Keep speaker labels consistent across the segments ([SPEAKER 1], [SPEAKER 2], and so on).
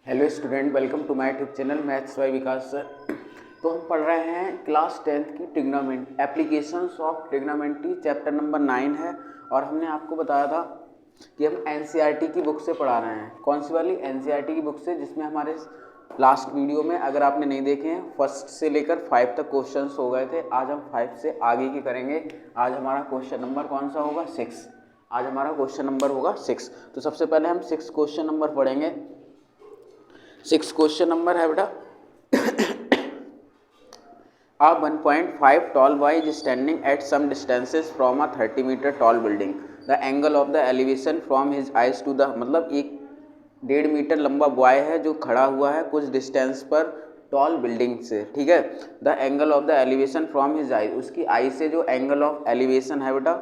[SPEAKER 1] Hello student, welcome to my YouTube channel maths by Vikas sir. तो हम पढ़ रहे हैं क्लास 10th की trigonometry, applications of trigonometry, chapter number 9 है। और हमने आपको बताया था कि हम एनसीईआरटी की बुक से पढ़ा रहे हैं। कौन सी वाली? एनसीईआरटी की बुक से, जिसमें हमारे लास्ट वीडियो में, अगर आपने नहीं देखे हैं, फर्स्ट से लेकर 5 तक क्वेश्चंस हो गए थे। आज हम 5 से आगे की करेंगे। आज हमारा क्वेश्चन नंबर कौन सा होगा? 6। आज हमारा क्वेश्चन नंबर होगा 6। तो सबसे पहले हम 6 क्वेश्चन नंबर पढ़ेंगे। 6 क्वेश्चन नंबर है बेटा, a 1.5 tall boy is standing at some distances from a 30-meter tall building. The angle of the elevation from his eyes to the, मतलब एक 1.5 मीटर लंबा बॉय है जो खड़ा हुआ है कुछ डिस्टेंस पर टॉल बिल्डिंग से, ठीक है। The angle of the elevation from his eye, उसकी आई से जो एंगल ऑफ एलिवेशन है बेटा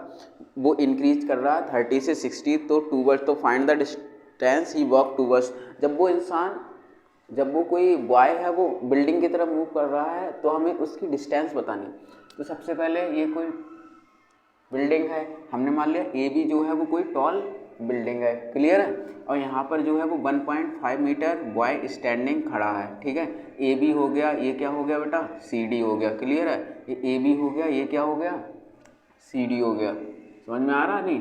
[SPEAKER 1] वो इंक्रीज कर रहा है 30 से 60 तो टूवर्ड्स। तो find the distance he walk towards. जब वो कोई बॉय है वो बिल्डिंग की तरफ मूव कर रहा है तो हमें उसकी डिस्टेंस बतानी। तो सबसे पहले ये कोई बिल्डिंग है, हमने मान लिया ए बी जो है वो कोई टॉल बिल्डिंग है, क्लियर है। और यहाँ पर जो है वो 1.5 मीटर बॉय स्टैंडिंग खड़ा है, ठीक है। ए बी हो गया, ये क्या हो गया बेटा? सी डी हो गया, क्लियर है। ये ए बी हो गया, ये क्या हो गया? सी डी हो गया। समझ में आ रहा नहीं?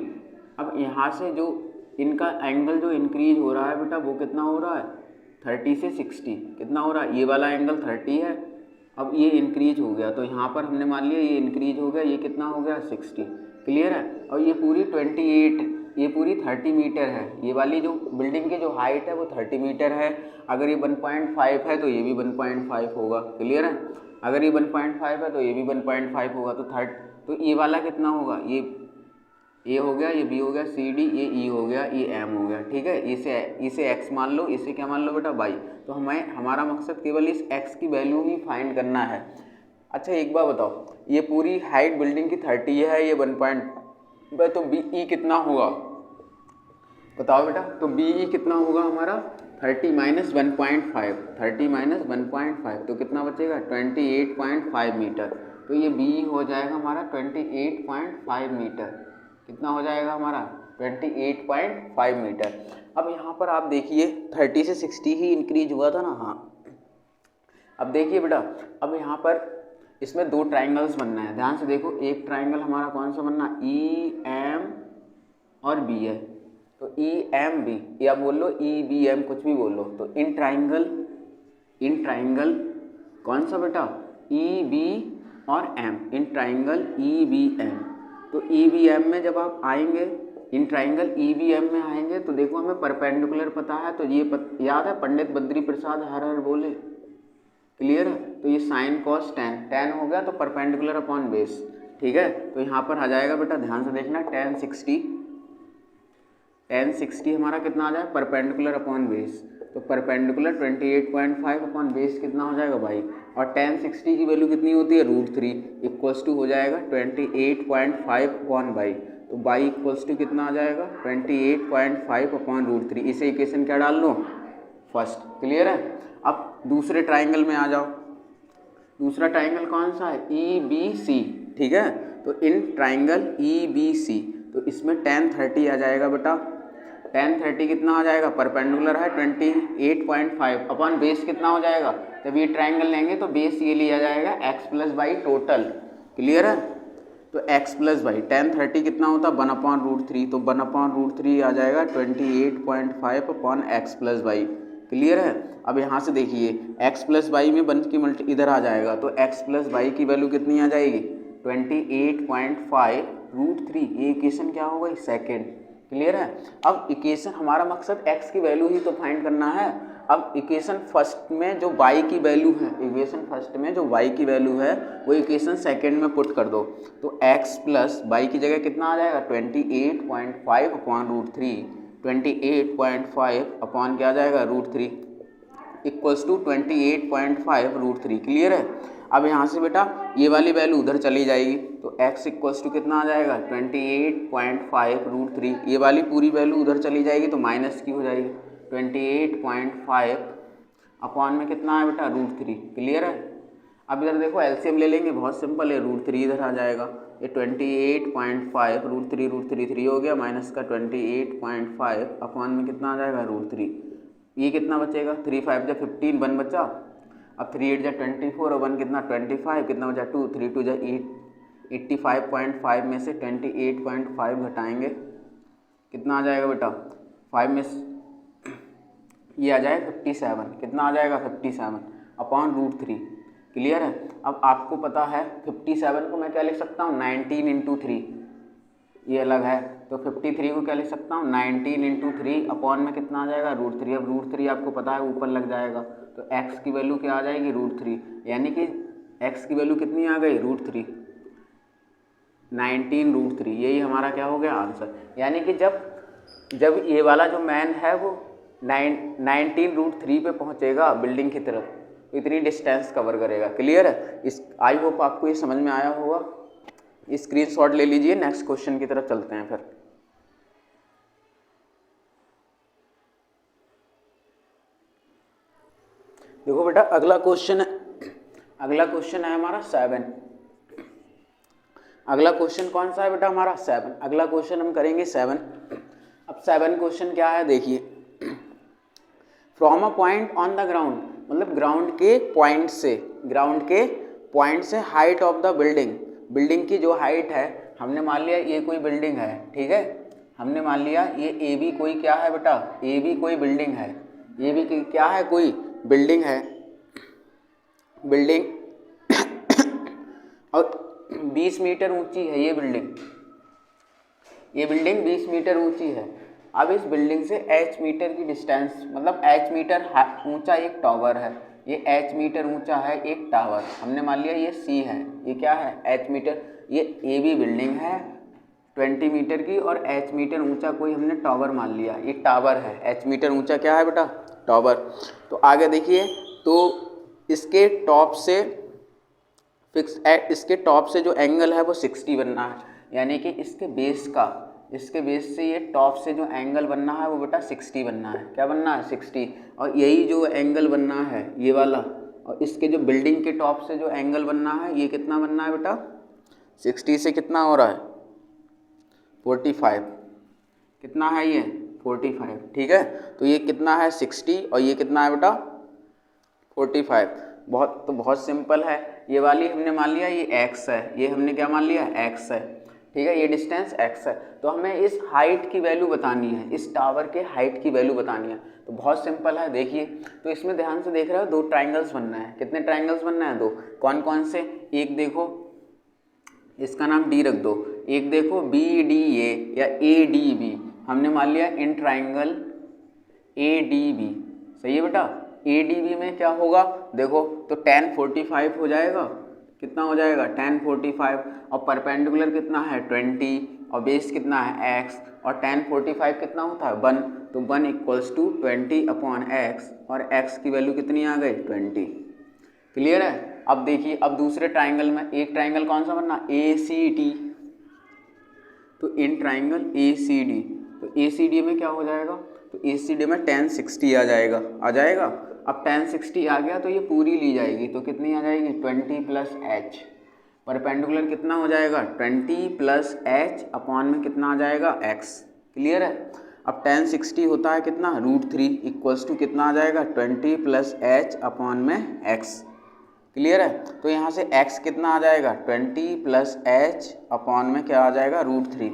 [SPEAKER 1] अब यहाँ से जो इनका एंगल जो इंक्रीज हो रहा है बेटा वो कितना हो रहा है? 30 से 60। कितना हो रहा है? ये वाला एंगल 30 है, अब ये इंक्रीज हो गया तो यहाँ पर हमने मान लिया ये इंक्रीज हो गया, ये कितना हो गया? 60, क्लियर है। और ये पूरी 28, ये पूरी 30 मीटर है। ये वाली जो बिल्डिंग की जो हाइट है वो 30 मीटर है। अगर ये 1.5 है तो ये भी 1.5 होगा, क्लियर है। अगर ये 1.5 है तो ये भी 1.5 होगा। तो ये वाला कितना होगा? ये ए हो गया, ये बी हो गया, सी डी, ये ई हो गया, ये एम हो गया, ठीक है। इसे एक्स मान लो, इसे क्या मान लो बेटा? वाई। तो हमारा मकसद केवल इस एक्स की वैल्यू ही फाइंड करना है। अच्छा एक बार बताओ, ये पूरी हाइट बिल्डिंग की 30 है, ये 1. तो बी ई कितना होगा बताओ बेटा? तो बी ई कितना होगा हमारा? 30 माइनस 1.5, 30 माइनस 1.5 तो कितना बचेगा? 28.5 मीटर। तो ये बी हो जाएगा हमारा 28.5 मीटर। कितना हो जाएगा हमारा? 28.5 मीटर। अब यहाँ पर आप देखिए 30 से 60 ही इंक्रीज हुआ था ना? हाँ। अब देखिए बेटा, अब यहाँ पर इसमें 2 ट्राइंगल्स बनना है, ध्यान से देखो। एक ट्राइंगल हमारा कौन सा बनना? ई एम और बी है। तो ई एम बी, या बोल लो ई बी एम, कुछ भी बोल लो। तो इन ट्राइंगल कौन सा बेटा? ई बी और M, in triangle E B M. तो ई बी एम में जब आप आएंगे, in triangle E B M में आएंगे तो देखो हमें परपेंडिकुलर पता है, तो ये याद है पंडित बद्री प्रसाद हर हर बोले, क्लियर है। तो ये साइन कॉस टेन, टेन हो गया तो परपेंडिकुलर अपॉन बेस, ठीक है। तो यहाँ पर आ जाएगा बेटा, ध्यान से देखना, टेन 60 हमारा कितना आ जाए? Perpendicular upon base. तो परपेंडिकुलर 28.5 अपॉन बेस कितना हो जाएगा भाई? और टेन 60 की वैल्यू कितनी होती है? √3 इक्वल्स टू हो जाएगा 28.5 अपॉन बाई। तो बाई इक्वल्स टू कितना आ जाएगा? 28.5 अपॉन √3। इसे इक्वेशन क्या डाल लो? फर्स्ट, क्लियर है। अब दूसरे ट्राइंगल में आ जाओ। दूसरा ट्राइंगल कौन सा है? ई बी सी, ठीक है। तो in triangle E B C, तो इसमें tan 30 आ जाएगा बेटा। tan 30 कितना आ जाएगा? परपेंडिकुलर है 28.5 अपॉन बेस कितना हो जाएगा? जब ये ट्राइंगल लेंगे तो बेस ये लिया जाएगा x plus by total, clear है। तो x प्लस बाई tan 30 कितना होता है? 1/√3, तो 1/√3 आ जाएगा 28.5 upon x plus by, clear है। अब यहाँ से देखिए x प्लस बाई में 1 की मल्टी इधर आ जाएगा, तो x प्लस बाई की वैल्यू कितनी आ जाएगी? 28.5√3। ये इक्वेशन क्या हो गई? सेकेंड, क्लियर है। अब इक्वेशन, हमारा मकसद x की वैल्यू ही तो फाइंड करना है। अब इक्वेशन फर्स्ट में जो y की वैल्यू है, इक्वेशन फर्स्ट में जो y की वैल्यू है वो इक्वेशन सेकेंड में पुट कर दो। तो x प्लस बाई की जगह कितना आ जाएगा? 28.5 अपॉन √3, 28.5 अपॉन क्या आ जाएगा? √3 इक्वल्स टू 28.5 √3, क्लियर है। अब यहाँ से बेटा ये वाली वैल्यू उधर चली जाएगी, तो x इक्वल्स टू कितना आ जाएगा? 28.5 √3। ये वाली पूरी वैल्यू उधर चली जाएगी तो माइनस की हो जाएगी। 28.5 अपॉन में कितना है बेटा? √3, क्लियर है। अब इधर देखो एलसीएम ले लेंगे, बहुत सिंपल है, √3 इधर आ जाएगा। ये 28.5 √3 √3 3 हो गया, माइनस का 28.5 अपॉन में कितना आ जाएगा? √3। ये कितना बचेगा, 3 5 जा 15, 1 बचा। अब 3 8 जा 24 और 1 कितना 25, कितना बचा 2, 3 2 जा 8, 85.5 में से 28.5 घटाएंगे, कितना आ जाएगा बेटा 5 में ये आ जाएगा 57, कितना आ जाएगा 57 अपॉन रूट 3। क्लियर है। अब आपको पता है 57 को मैं क्या लिख सकता हूँ 19 इंटू 3, ये अलग है, तो 53 को क्या लिख सकता हूँ 19 इंटू 3 अपॉन में कितना आ जाएगा रूट 3। अब रूट 3 आपको पता है ऊपर लग जाएगा, तो x की वैल्यू क्या आ जाएगी रूट 3, यानी कि x की वैल्यू कितनी आ गई रूट 3, 19 रूट 3, यही हमारा क्या हो गया आंसर। यानी कि जब ये वाला जो मैन है वो 19 रूट 3 पे पहुँचेगा बिल्डिंग की तरफ, तो इतनी डिस्टेंस कवर करेगा। क्लियर है। इस आई होप आपको ये समझ में आया होगा। स्क्रीनशॉट ले लीजिए, नेक्स्ट क्वेश्चन की तरफ चलते हैं फिर। देखो बेटा अगला क्वेश्चन है हमारा 7। अगला क्वेश्चन कौन सा है बेटा हमारा 7। अगला क्वेश्चन हम करेंगे 7। अब 7 क्वेश्चन क्या है देखिए, from a point on the ground, मतलब ग्राउंड के पॉइंट से हाइट ऑफ द बिल्डिंग की जो हाइट है, हमने मान लिया ये कोई बिल्डिंग है, ठीक है, हमने मान लिया ये ए बी कोई क्या है बेटा, ए बी कोई बिल्डिंग है, ये भी क्या है कोई बिल्डिंग है, बिल्डिंग और 20 मीटर ऊंची है ये बिल्डिंग 20 मीटर ऊंची है। अब इस बिल्डिंग से h मीटर की डिस्टेंस, मतलब h मीटर ऊंचा एक टावर है, ये h मीटर ऊंचा है एक टावर, हमने मान लिया ये C है, ये क्या है h मीटर, ये ए बी बिल्डिंग है 20 मीटर की और h मीटर ऊंचा कोई हमने टावर मान लिया, ये टावर है, h मीटर ऊंचा क्या है बेटा टावर। तो आगे देखिए, तो इसके टॉप से जो एंगल है वो 60 बनना है, यानी कि इसके बेस से ये टॉप से जो एंगल बनना है वो बेटा 60 बनना है, क्या बनना है 60। और यही जो एंगल बनना है ये वाला, और इसके जो बिल्डिंग के टॉप से जो एंगल बनना है ये कितना बनना है बेटा 60 से कितना हो रहा है 45, कितना है ये 45, ठीक है। तो ये कितना है 60 और ये कितना है बेटा 45। बहुत सिंपल है। ये वाली हमने मान लिया ये x है, ये हमने क्या मान लिया x है, ठीक है, ये डिस्टेंस x है। तो हमें इस हाइट की वैल्यू बतानी है, इस टावर के हाइट की वैल्यू बतानी है। तो बहुत सिंपल है, देखिए तो इसमें ध्यान से देख रहे हो 2 ट्राइंगल्स बनना है। कितने ट्राइंगल्स बनना है 2, कौन कौन से, एक देखो इसका नाम D रख दो, एक देखो BDA या ADB, हमने मान लिया इन ट्राइंगल ADB, सही है बेटा। ADB में क्या होगा देखो, तो tan 45 हो जाएगा, कितना हो जाएगा tan 45, और परपेंडिकुलर कितना है 20, और बेस कितना है x, और tan 45 कितना होता है 1, तो 1 = 20 अपॉन x, और x की वैल्यू कितनी आ गई 20। क्लियर है। अब देखिए, अब दूसरे ट्राइंगल में, एक ट्राइंगल कौन सा बनना ACD, तो इन ट्राइंगल ACD, तो ACD में क्या हो जाएगा, तो ACD में tan 60 आ जाएगा। अब tan 60 आ गया तो ये पूरी ली जाएगी, तो कितनी आ जाएगी 20 + h, परपेंडिकुलर कितना हो जाएगा 20 + h अपॉन में कितना आ जाएगा x। क्लियर है। अब tan 60 होता है कितना √3 = कितना आ जाएगा 20 + h अपॉन में x। क्लियर है। तो यहाँ से x कितना आ जाएगा 20 + h अपॉन में क्या आ जाएगा √3।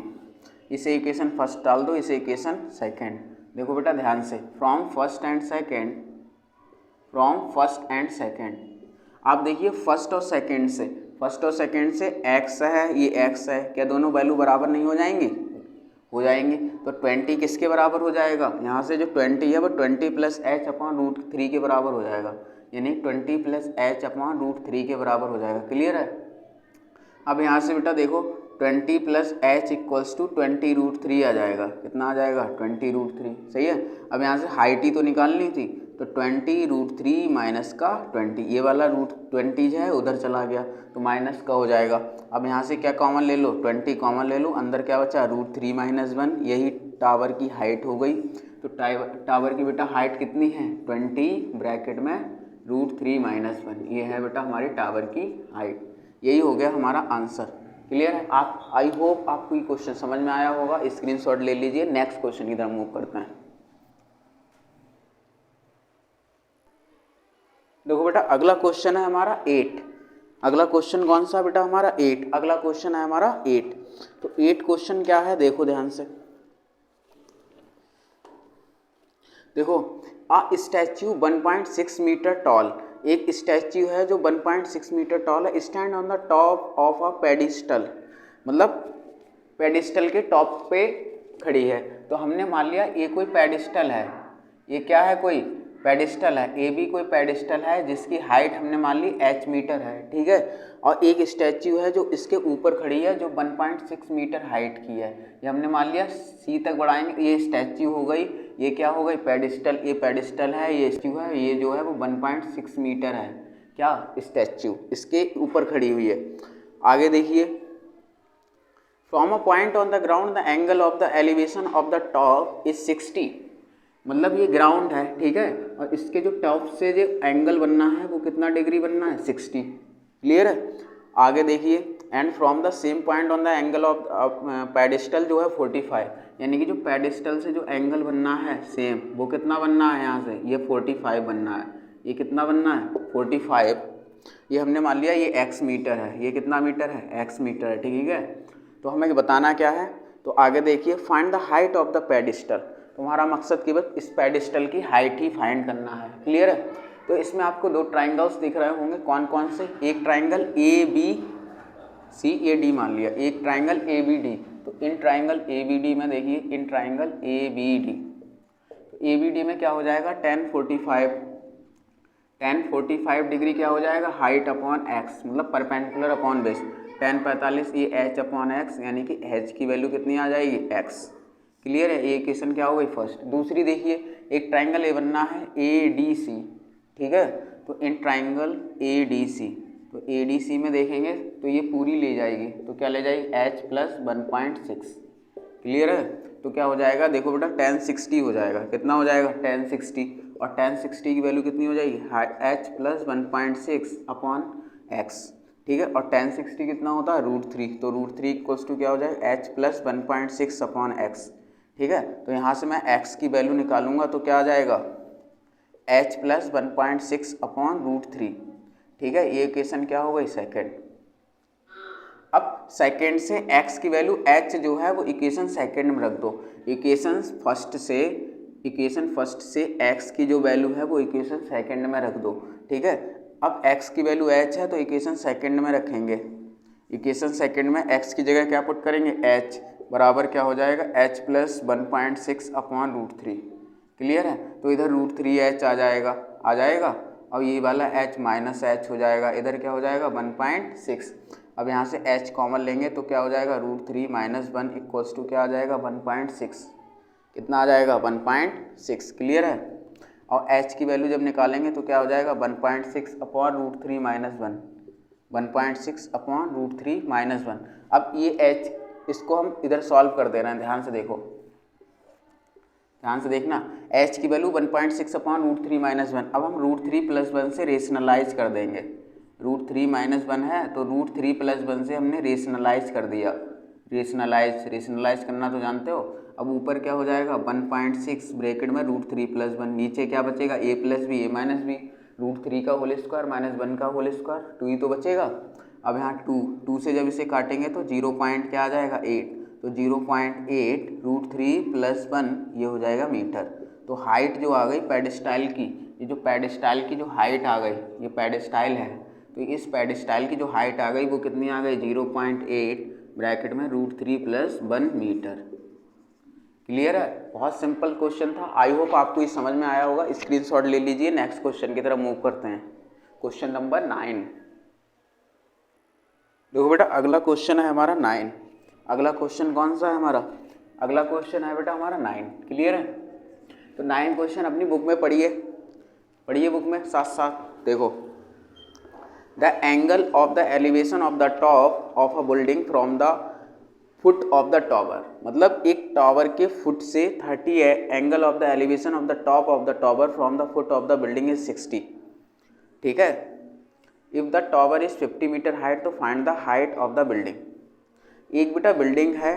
[SPEAKER 1] इसे इक्वेशन फर्स्ट डाल दो, इसे इक्वेशन सेकंड। देखो बेटा ध्यान से, फ्रॉम फर्स्ट एंड सेकंड, आप देखिए फर्स्ट और सेकंड से x है, ये x है, क्या दोनों वैल्यू बराबर नहीं हो जाएंगी, हो जाएंगे। तो 20 किसके बराबर हो जाएगा, यहाँ से जो 20 है वो 20 + h अपॉन √3 के बराबर हो जाएगा, यानी 20 + h अपॉन √3 के बराबर हो जाएगा। क्लियर है। अब यहाँ से बेटा देखो 20 + h = 20 √3 आ जाएगा, कितना आ जाएगा 20 √3, सही है। अब यहाँ से हाइट ही तो निकालनी थी, तो 20 √3 माइनस का 20, ये वाला √20 जो है उधर चला गया तो माइनस का हो जाएगा। अब यहाँ से क्या कॉमन ले लो, 20 कॉमन ले लो, अंदर क्या बचा √3 - 1, यही टावर की हाइट हो गई। तो टावर की बेटा हाइट कितनी है 20 ब्रैकेट में √3 - 1, ये है बेटा हमारे टावर की हाइट। यही हो गया हमारा आंसर। क्लियर है। आप आई होप आपको ये क्वेश्चन समझ में आया होगा। स्क्रीनशॉट ले लीजिए। नेक्स्ट क्वेश्चन की तरफ मूव करते हैं। बेटा अगला क्वेश्चन है हमारा 8। अगला क्वेश्चन कौन सा बेटा हमारा 8। अगला क्वेश्चन है हमारा 8। तो 8 क्वेश्चन क्या है देखो ध्यान से। देखो अ स्टैच्यू 1.6 मीटर टॉल, एक स्टैच्यू है जो 1.6 मीटर टॉल है, stand on the top of a pedestal, मतलब पेडिस्टल के टॉप पे खड़ी है। तो हमने मान लिया ये कोई पेडिस्टल है, ये क्या है कोई पेडिस्टल है, ए भी कोई पेडिस्टल है जिसकी हाइट हमने मान ली h मीटर है, ठीक है। और एक स्टैच्यू है जो इसके ऊपर खड़ी है जो 1.6 मीटर हाइट की है, ये हमने मान लिया सी तक बढ़ाएंगे, ये स्टैच्यू हो गई, ये क्या हो गई पेडिस्टल, ये पेडिस्टल है, ये स्टैच्यू है, ये जो है वो 1.6 मीटर है, क्या स्टैच्यू इसके ऊपर खड़ी हुई है। आगे देखिए, from a point on the ground the angle of the elevation of the top is 60, मतलब ये ग्राउंड है, ठीक है, और इसके जो टॉप से जो एंगल बनना है वो कितना डिग्री बनना है 60, क्लियर है। आगे देखिए, and from the same point on the angle of pedestal जो है 45, यानी कि जो पेडिस्टल से जो एंगल बनना है सेम वो कितना बनना है यहाँ से, ये 45 बनना है, ये कितना बनना है 45, ये हमने मान लिया ये x मीटर है, ये कितना मीटर है x मीटर है, ठीक है। तो हमें बताना क्या है, तो आगे देखिए, find the height of the pedestal, तुम्हारा मकसद केवल इस पेडिस्टल की हाइट ही फाइंड करना है, क्लियर है। तो इसमें आपको दो ट्राइंगल्स दिख रहे होंगे, कौन कौन से, एक triangle A B C A D मान लिया, एक ट्राइंगल ए बी डी। तो in triangle A B D में देखिए, in triangle A B D, तो ए बी डी में क्या हो जाएगा tan 45 डिग्री क्या हो जाएगा हाइट अपॉन एक्स, मतलब परपेंडिकुलर अपॉन बेस, tan 45 ये h अपॉन एक्स, यानी कि h की वैल्यू कितनी आ जाएगी x, क्लियर है। ये इक्वेशन क्या हो गई फर्स्ट। दूसरी देखिए, एक ट्राइंगल ए बनना है ए डी सी, ठीक है, तो इन ट्राइंगल ए डी सी, तो ए डी सी में देखेंगे तो ये पूरी ले जाएगी, तो क्या ले जाएगी h प्लस 1.6, क्लियर है। तो क्या हो जाएगा देखो बेटा tan 60 हो जाएगा, कितना हो जाएगा tan 60, और tan 60 की वैल्यू कितनी हो जाएगी h प्लस 1.6 अपॉन x, ठीक है, और tan 60 कितना होता है √3, तो √3 इक्वल्स टू क्या हो जाएगा h प्लस 1.6 अपॉन x, ठीक है। तो यहाँ से मैं x की वैल्यू निकालूंगा तो क्या आ जाएगा h प्लस 1.6 अपॉन √3, ठीक है, ये इक्वेशन क्या हो गई सेकेंड। अब सेकेंड से x की वैल्यू h जो है वो इक्वेशन सेकेंड में रख दो, इक्वेशन फर्स्ट से x की जो वैल्यू है वो इक्वेशन सेकेंड में रख दो, ठीक है। अब x की वैल्यू h है तो इक्वेशन सेकेंड में रखेंगे, इक्वेशन सेकेंड में x की जगह क्या पुट करेंगे h बराबर क्या हो जाएगा h प्लस 1.6 अपॉन √3, क्लियर है। तो इधर √3h आ जाएगा, और ये वाला h माइनस h हो जाएगा, इधर क्या हो जाएगा 1.6। अब यहाँ से h कॉमन लेंगे तो क्या हो जाएगा √3 माइनस 1 इक्वल्स टू क्या आ जाएगा 1.6, कितना आ जाएगा 1.6, क्लियर है। और h की वैल्यू जब निकालेंगे तो क्या हो जाएगा 1.6 अपॉन √3 माइनस 1, 1.6 अपॉन √3 माइनस 1। अब ये h इसको हम इधर सॉल्व कर दे रहे हैं, ध्यान से देखो, ध्यान से देखना, h की वैल्यू 1.6 अपॉन √3 माइनस 1, अब हम √3 प्लस 1 से रेशनलाइज कर देंगे, √3 माइनस 1 है तो √3 प्लस 1 से हमने रेशनलाइज कर दिया, रेशनलाइज करना तो जानते हो। अब ऊपर क्या हो जाएगा 1.6 ब्रैकेट में √3 प्लस 1, नीचे क्या बचेगा a plus B A minus B, √3 का होल स्क्वायर माइनस 1 का होल स्क्वायर, 2 ही तो बचेगा। अब यहाँ 2 से जब इसे काटेंगे तो 0 पॉइंट क्या आ जाएगा 8, तो 0.8 √3 प्लस 1 ये हो जाएगा मीटर। तो हाइट जो आ गई पेडिस्टाइल की, ये जो पेडिस्टाइल की जो हाइट आ गई, ये पेडिस्टाइल है, तो इस पेडिस्टाइल की जो हाइट आ गई वो कितनी आ गई 0.8 ब्रैकेट में √3 प्लस 1 मीटर, क्लियर है। बहुत सिंपल क्वेश्चन था, आई होप आपको ये समझ में आया होगा। स्क्रीनशॉट ले लीजिए, नेक्स्ट क्वेश्चन की तरफ मूव करते हैं। क्वेश्चन नंबर 9, देखो बेटा अगला क्वेश्चन है हमारा 9। अगला क्वेश्चन कौन सा है हमारा, अगला क्वेश्चन है बेटा हमारा 9, क्लियर है। तो 9 क्वेश्चन अपनी बुक में पढ़िए बुक में साथ साथ देखो। The angle of the elevation of the top of a building from the foot of the tower, मतलब एक टावर के फुट से 30 है, angle of the elevation of the top of the tower from the foot of the building is 60, ठीक है। If the tower is 50 metre height तो find the height of the building. एक बेटा building है,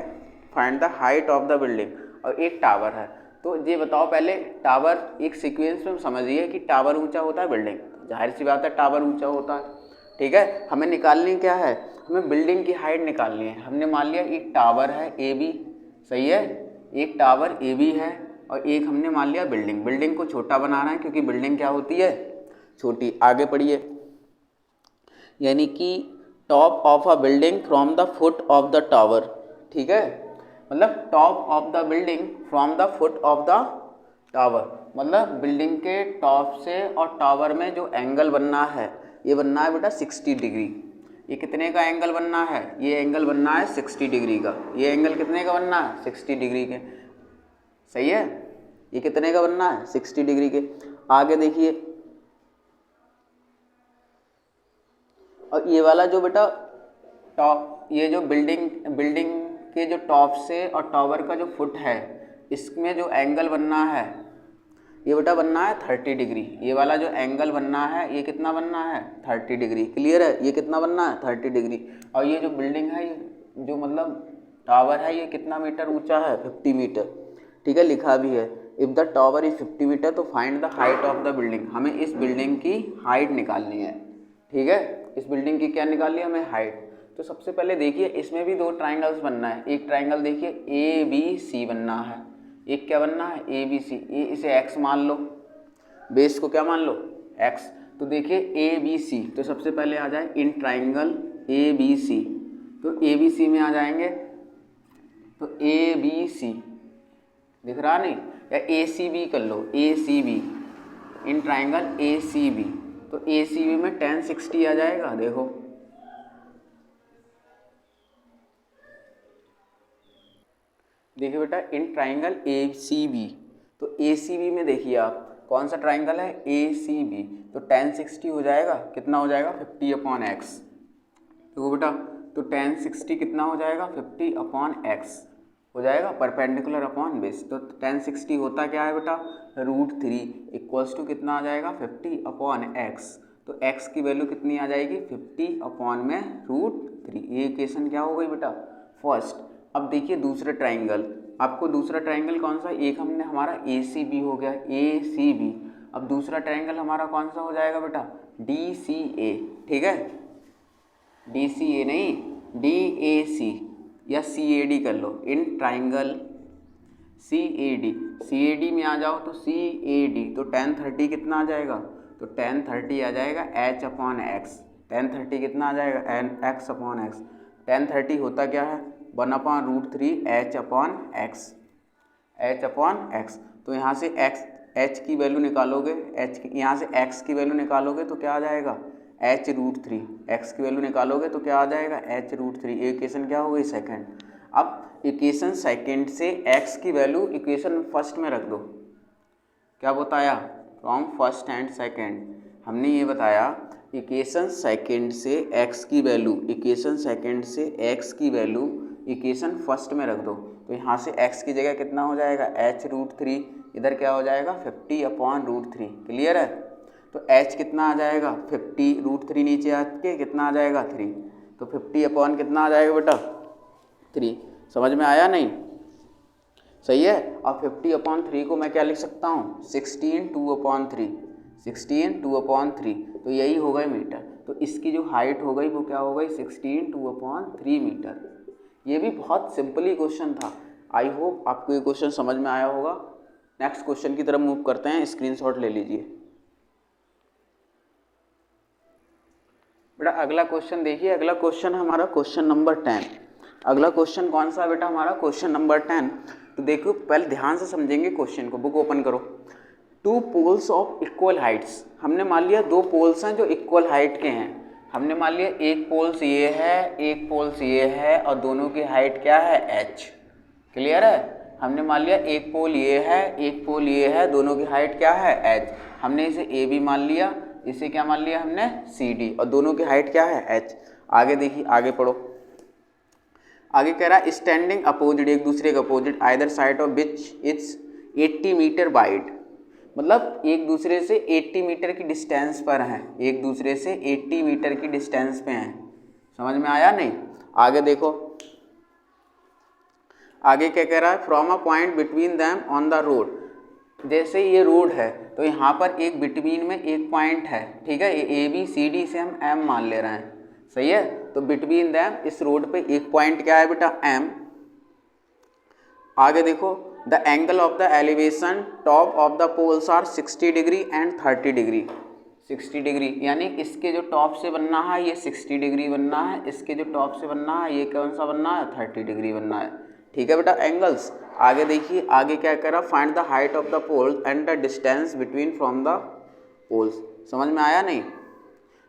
[SPEAKER 1] find the height of the building, और एक tower है। तो ये बताओ पहले, टावर एक सीक्वेंस में समझिए कि टावर ऊंचा होता है बिल्डिंग, जाहिर सी बात है टावर ऊंचा होता है। ठीक है, हमें निकालनी क्या है, हमें बिल्डिंग की हाइट निकालनी है। हमने मान लिया एक टावर है ए बी, सही है, एक टावर ए बी है और एक हमने मान लिया बिल्डिंग। बिल्डिंग को छोटा बनाना है क्योंकि बिल्डिंग क्या होती है, छोटी। आगे पढ़िए, यानी कि top of a building from the foot of the tower. ठीक है, मतलब top of the building from the foot of the tower, मतलब बिल्डिंग के टॉप से और टावर में जो एंगल बनना है, ये बनना है बेटा 60 डिग्री। ये कितने का एंगल बनना है, ये एंगल बनना है 60 डिग्री का। ये एंगल कितने का बनना है, 60 डिग्री के, सही है। ये कितने का बनना है, 60 डिग्री के। आगे देखिए, और ये वाला जो बेटा टॉप, ये जो बिल्डिंग के जो टॉप से और टावर का जो फुट है, इसमें जो एंगल बनना है ये बेटा बनना है 30 डिग्री। ये वाला जो एंगल बनना है ये कितना बनना है, 30 डिग्री। क्लियर है, ये कितना बनना है, 30 डिग्री। और ये जो बिल्डिंग है, ये जो मतलब टावर है, ये कितना मीटर ऊंचा है, 50 मीटर। ठीक है, लिखा भी है, if the tower is 50 metre तो find the height of the building. हमें इस बिल्डिंग की हाइट निकालनी है। ठीक है, इस बिल्डिंग की क्या निकालनी है हमें, हाइट। तो सबसे पहले देखिए, इसमें भी दो ट्राइंगल्स बनना है। एक ट्राइंगल देखिए ए बी सी बनना है, एक क्या बनना है, ए बी सी। ये इसे एक्स मान लो, बेस को क्या मान लो, एक्स। तो देखिए ए बी सी, तो सबसे पहले आ जाए इन ट्राइंगल ए बी सी। तो ए बी सी में आ जाएंगे, तो ए बी सी दिख रहा नहीं, या ए सी बी कर लो, A C B, in triangle A C B. तो ए सी बी में tan 60 आ जाएगा। देखो देखिए बेटा, इन ट्राइंगल ए सी बी, तो ए सी बी में देखिए आप कौन सा ट्राइंगल है, ए सी बी। तो tan 60 हो जाएगा, कितना हो जाएगा, 50/x। देखो बेटा, तो tan 60 कितना हो जाएगा, 50/x हो जाएगा, परपेंडिकुलर अपॉन बेस। तो tan 60 होता क्या है बेटा, √3 इक्वल्स टू कितना आ जाएगा, 50/x। तो x की वैल्यू कितनी आ जाएगी, 50/√3। ये इक्वेशन क्या हो गई बेटा, फर्स्ट। अब देखिए दूसरे ट्राइंगल, आपको दूसरा ट्राइंगल कौन सा, एक हमने हमारा ए सी बी हो गया, ए सी बी। अब दूसरा ट्राइंगल हमारा कौन सा हो जाएगा बेटा, डी सी ए। ठीक है, डी सी ए नहीं, डी ए सी या सी ए डी कर लो, in triangle C A D. C A D में आ जाओ, तो सी ए डी, तो tan 30 कितना आ जाएगा, तो tan 30 आ जाएगा h/x। tan 30 कितना आ जाएगा, x/x। tan 30 होता क्या है, 1/√3 h/x, h/x। तो यहाँ से h की वैल्यू निकालोगे, यहाँ से x की वैल्यू निकालोगे तो क्या आ जाएगा, h√3। x की वैल्यू निकालोगे तो क्या आ जाएगा, h√3। इक्वेशन क्या हो गई, सेकंड। अब इक्वेशन सेकंड से x की वैल्यू इक्वेशन फर्स्ट में रख दो। क्या बताया, फ्रॉम फर्स्ट एंड सेकंड हमने ये बताया, इक्वेशन सेकंड से x की वैल्यू, इक्वेशन सेकंड से x की वैल्यू इक्वेशन फर्स्ट में रख दो। तो यहाँ से x की जगह कितना हो जाएगा, h√3, इधर क्या हो जाएगा, 50/√3। क्लियर है, तो h कितना आ जाएगा, 50√3 नीचे आके कितना आ जाएगा, 3। तो 50 कितना आ जाएगा बेटा, 3। समझ में आया नहीं, सही है। और 50/3 को मैं क्या लिख सकता हूँ, 16/2/3, 16/2/3। तो यही हो गए मीटर। तो इसकी जो हाइट हो गई वो क्या हो गई, 16/2/3 मीटर। ये भी बहुत सिंपली क्वेश्चन था। आई होप आपको ये क्वेश्चन समझ में आया होगा। नेक्स्ट क्वेश्चन की तरफ मूव करते हैं, स्क्रीनशॉट ले लीजिए बेटा। अगला क्वेश्चन देखिए, अगला क्वेश्चन हमारा क्वेश्चन नंबर 10। अगला क्वेश्चन कौन सा बेटा हमारा, क्वेश्चन नंबर 10। तो देखो पहले ध्यान से समझेंगे क्वेश्चन को, बुक ओपन करो। Two poles of equal heights, हमने मान लिया दो पोल्स हैं जो इक्वल हाइट के हैं। हमने मान लिया एक पोल्स ये है, एक पोल्स ये है, और दोनों की हाइट क्या है, h। क्लियर है, हमने मान लिया एक पोल ये है, एक पोल ये है, दोनों की हाइट क्या है, h। हमने इसे ए बी मान लिया, इसे क्या मान लिया हमने, सी डी, और दोनों की हाइट क्या है, h। आगे देखिए, आगे पढ़ो। आगे कह रहा है स्टैंडिंग अपोजिट, एक दूसरे के opposite, either side of which it's 80 metre wide, मतलब एक दूसरे से 80 मीटर की डिस्टेंस पर हैं, एक दूसरे से 80 मीटर की डिस्टेंस पे हैं। समझ में आया नहीं, आगे देखो। आगे क्या कह रहा है, from a point between them on the road, जैसे ये रोड है तो यहाँ पर एक बिटवीन में एक पॉइंट है, ठीक है, ये ABCD से हम M मान ले रहे हैं, सही है। तो बिटवीन दैम इस रोड पे एक पॉइंट क्या है बेटा, M। आगे देखो, the angle of the elevation top of the poles are 60 degree and 30 degree. 60 degree यानी इसके जो टॉप से बनना है ये 60 डिग्री बनना है, इसके जो टॉप से बनना है ये कौन सा बनना है, 30 डिग्री बनना है, ठीक है बेटा, एंगल्स। आगे देखिए, आगे क्या करा, find the height of the pole and the distance between from the poles. समझ में आया नहीं,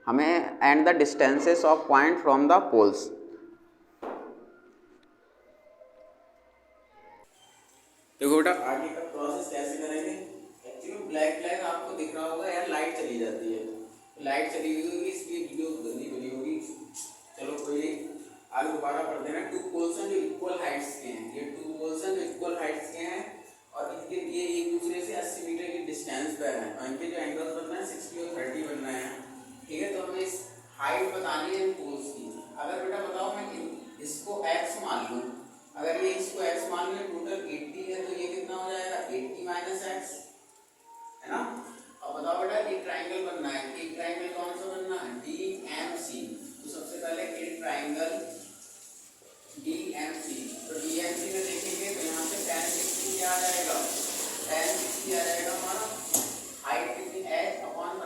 [SPEAKER 1] हमें and the distances of point from the poles. देखो बेटा आगे का प्रोसेस कैसे करेंगे। एक्चुअली ब्लैक आपको दिख रहा होगा यार, लाइट चली जाती है, लाइट चली गई होगी इसलिए वीडियो गंदी बनी होगी। चलो कोई नहीं, आगे दोबारा पढ़ते हैं। टू पोल्सन जो इक्वल हाइट्स के हैं, ये टू पोल्सन जो इक्वल हाइट्स के हैं और इनके ये एक दूसरे से 80 मीटर की डिस्टेंस पे हैं और इनके जो एंगल्स बन रहे हैं 60 और 30 बन रहे हैं, ठीक है। तो हमें इस हाइट बतानी है इन पोल्स की। अगर बेटा बताओ मैं इसको x मान लूँ, अगर ये इसको x मान लिया, टोटल 80 है तो ये कितना हो जाएगा 80 माइनस x, है ना। अब बताओ बेटा एक ट्राइंगल बनना है, एक ट्राइंगल कौन सा बनना है, DMC। तो सबसे पहले एक ट्राइंगल DMC, तो DMC में देखेंगे तो यहाँ से tan 60 क्या आ जाएगा, tan 60 आ जाएगा हमारा, हाइट कितनी h अपॉन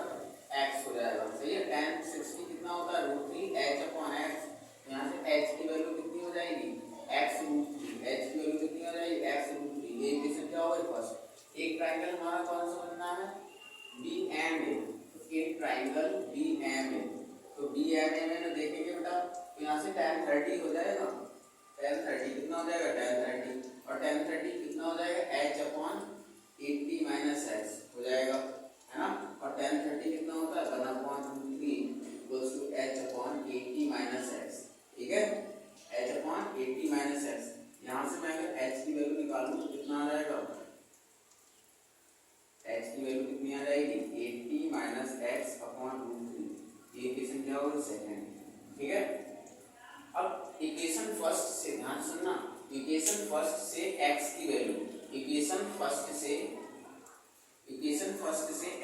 [SPEAKER 1] x हो जाएगा, सही है। tan 60 कितना होता है √3 h अपॉन x, यहाँ से h की वैल्यू कितनी हो जाएगी x √3, h की वैल्यू कितनी हो जाएगी x √3, ये इक्वेशन क्या होगा फर्स्ट। एक ट्राइंगल हमारा कौन सा बनना है, BMA, तो एक ट्राइंगल BMA, तो BMA में देखेंगे बेटा तो यहाँ से tan 30 हो जाएगा, tan 30 कितना हो जाएगा tan 30, और tan 30 कितना हो जाएगा h अपॉन 80 माइनस x हो जाएगा, है ना। और tan 30 कितना होता है 1/3 equals to h upon 80 minus x, ठीक है, h अपॉन 80 माइनस x। यहाँ से मैं अगर h की वैल्यू निकालूँ तो कितना आ जाएगा, h की वैल्यू कितनी आ जाएगी 80 माइनस x अपॉन √3, ये इक्वेशन क्या होगी सेकंड, ठीक है। अब इक्वेशन फर्स्ट से ध्यान सुनना, इक्वेशन फर्स्ट से x की वैल्यू, इक्वेशन फर्स्ट से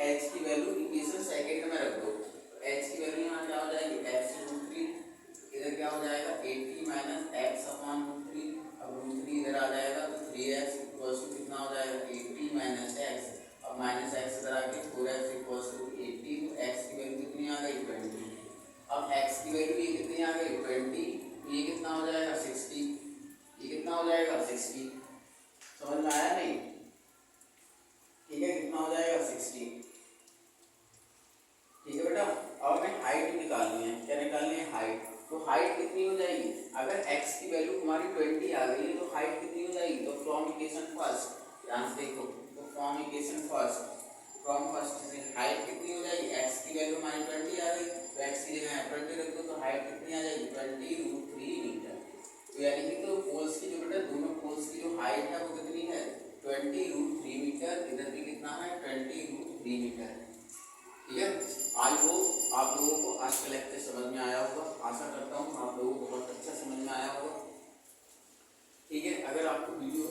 [SPEAKER 1] h की वैल्यू इक्वेशन सेकंड में रख दो, तो h की वैल्यू यहाँ क्या हो जाएगी x √3, इधर क्या हो जाएगा 80 माइनस x अपॉन √3, अब √3 इधर आ जाएगा तो 3x इक्वल्स टू कितना हो जाएगा 80 माइनस x, अब माइनस x इधर आके 4x इक्वल्स टू 80, तो x की वैल्यू कितनी आ गई 20, अब x की वैल्यू ये कितनी आ गई 20, ये कितना हो जाएगा 60, ये कितना हो जाएगा 60, समझ में आया नहीं, ठीक है, कितना हो जाएगा 60, ठीक है बेटा। अब हमें हाइट निकालनी है, क्या निकालनी है हाइट, तो हाइट कितनी हो जाएगी, अगर x की वैल्यू हमारी 20 आ गई है तो हाइट कितनी हो जाएगी, तो फ्रॉम इक्वेशन फर्स्ट, ध्यान से देखो, तो from equation first, from first से हाइट कितनी हो जाएगी, x की वैल्यू हमारी 20 आ गई तो x की जगह 20 रख दो तो हाइट कितनी आ जाएगी 20 √3 मीटर। तो यानी कि तो पोल्स की जो बेटा दोनों पोल्स की जो हाइट है वो कितनी है 20 √3 मीटर, इधर भी कितना है 20 √3 मीटर, ठीक है। आई होप आप लोगों को आज का लेक्चर समझ में आया होगा, आशा करता हूँ आप लोगों को बहुत अच्छा समझ में आया होगा, ठीक है। अगर आपको वीडियो